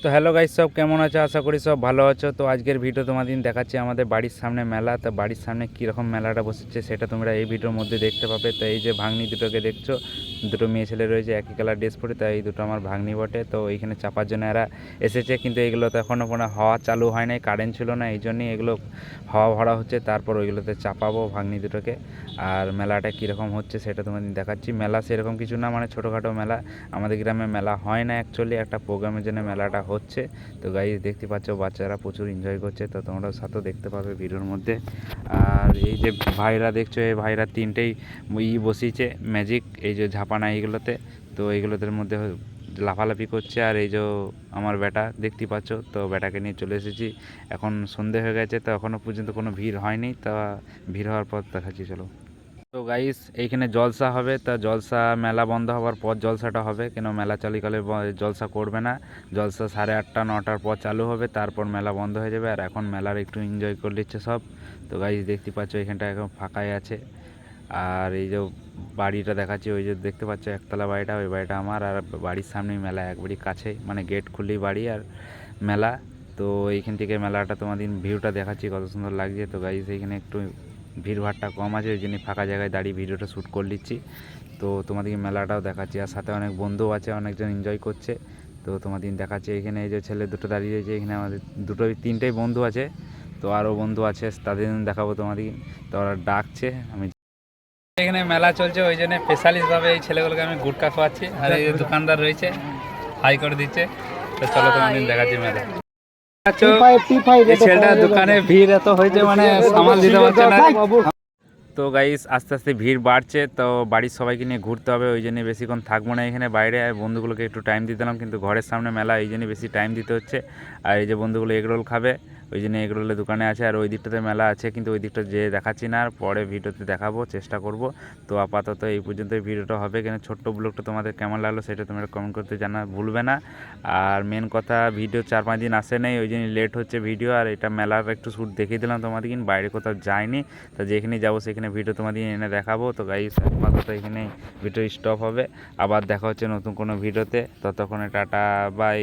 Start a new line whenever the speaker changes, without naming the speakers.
তো hello guys, সব কেমন আছো? আশা করি সব ভালো আছো। তো আজকের ভিডিও তোমাদের দেখাচ্ছি আমাদের বাড়ির সামনে মেলা। তো বাড়ির সামনে কীরকম মেলাটা বসেছে সেটা তোমরা এই ভিডিওর মধ্যে দেখতে পাবে। তো এই যে ভাগ্নি দুটোকে দেখছো, দুটো মেয়ে ছেলে রয়েছে একই কালার ড্রেস পরে, তো এই দুটো আমার ভাগ্নি বটে। তো এইখানে চাপার জন্য এরা এসেছে, কিন্তু এগুলো তো এখনও কোনো হাওয়া চালু হয় নাই, কারেন্ট ছিল না, এই জন্যই এগুলো হাওয়া ভরা হচ্ছে। তারপর ওইগুলোতে চাপাবো ভাগ্নি দুটোকে। আর মেলাটা কীরকম হচ্ছে সেটা তোমাদের দেখাচ্ছি। মেলা সেরকম কিছু না, মানে ছোটোখাটো মেলা। আমাদের গ্রামে মেলা হয় না অ্যাকচুয়ালি, একটা প্রোগ্রামের জন্য মেলাটা হচ্ছে। তো গাইস দেখতে পাচ্ছ বাচ্চারা প্রচুর এনজয় করছে, তো তোমরা সাথেও দেখতে পাবে ভিডিওর মধ্যে। আর এই যে ভাইরা দেখছো, এই ভাইরা তিনটেই বসিয়েছে ম্যাজিক, এই যে ঝাপানা এইগুলোতে। তো এইগুলোদের মধ্যে লাফালাফি করছে। আর এই যে আমার বেটা দেখতে পাচ্ছ, তো বেটাকে নিয়ে চলে এসেছি। এখন সন্ধে হয়ে গেছে, তো এখনও পর্যন্ত কোনো ভিড় হয়নি। তা ভিড় হওয়ার পর দেখাচ্ছি, চলো। তো গাইস এইখানে জলসা হবে, তা জলসা মেলা বন্ধ হওয়ার পর জলসাটা হবে, কেন মেলা চালিকালে জলসা করবে না। জলসা 8:30 9টার পর চালু হবে, তারপর মেলা বন্ধ হয়ে যাবে। আর এখন মেলার একটু এনজয় করে নিচ্ছে সব। তো গাইস দেখতে পাচ্ছ এখানটা এখন ফাঁকাই আছে। আর এই যে বাড়িটা দেখাচ্ছি, ওই যে দেখতে পাচ্ছ একতলা বাড়িটা, ওই বাড়িটা আমার। আর বাড়ির সামনেই মেলা, একবারই কাছেই, মানে গেট খুললেই বাড়ি আর মেলা। তো এইখান থেকে মেলাটা তোমাদের ভিউটা দেখাচ্ছি কত সুন্দর লাগছে। তো গাইস এইখানে একটু ভিড়ভাড়টা কম আছে, ওই জন্য ফাঁকা জায়গায় দাঁড়িয়ে ভিডিওটা শ্যুট করে নিচ্ছি। তো তোমাদেরকে মেলাটাও দেখাচ্ছি, আর সাথে অনেক বন্ধু আছে, অনেকজন এনজয় করছে। তো তোমাদের দেখাচ্ছি এখানে এই যে ছেলে দুটো দাঁড়িয়ে রয়েছে, এখানে আমাদের তিনটেই বন্ধু আছে। তো আরও বন্ধু আছে, তাদের দেখাবো তোমাদের। তো ওরা ডাকছে, আমি এখানে মেলা চলছে, ওই জন্য স্পেশালিস্টভাবে এই ছেলেগুলোকে আমি গুটকা খাওয়াচ্ছি। আর এই দোকানদার রয়েছে, হাই করে দিচ্ছে। তো চলো তোমাদের দেখাচ্ছি মেলা। ছেলেটা দোকানে ভিড় এত হয়েছে, মানে সামাল দিতে পারছে না। তো গাইস আস্তে আস্তে ভিড় বাড়ছে, তো বাড়ির সবাইকে নিয়ে ঘুরতে হবে, ওই জন্য বেশিক্ষণ থাকবো না এখানে বাইরে। বন্ধুগুলোকে একটু টাইম দিতে দিলাম, কিন্তু ঘরের সামনে মেলা, এই জন্য বেশি টাইম দিতে হচ্ছে। আর এই যে বন্ধুগুলো এগরোল খাবে, ওই জন্য এগরোলের দোকানে আছে। আর ওই দিকটাতে মেলা আছে, কিন্তু ওই দিকটা যে দেখাচ্ছি না, আর পরে ভিডিওতে দেখাবো, চেষ্টা করব। তো আপাতত এই পর্যন্ত ভিডিওটা হবে, কেন ছোট্ট ব্লগটা তোমাদের কেমন লাগলো সেটা তোমরা কমেন্ট করতে জানা ভুলবে না। আর মেন কথা, ভিডিও 4-5 দিন আসে নেই, ওই জন্য লেট হচ্ছে ভিডিও। আর এটা মেলার একটু শ্যুট দেখিয়ে দিলাম তোমাদের, কিন্তু বাইরে কোথাও যায়নি। তো যেখানে যাবো সেখানে ভিডিও তোমাদের এনে দেখাবো। তো গাইস আপাতত এখানে ভিডিও স্টপ হবে, আবার দেখা হচ্ছে নতুন কোনো ভিডিওতে। ততক্ষণে টাটা বাই।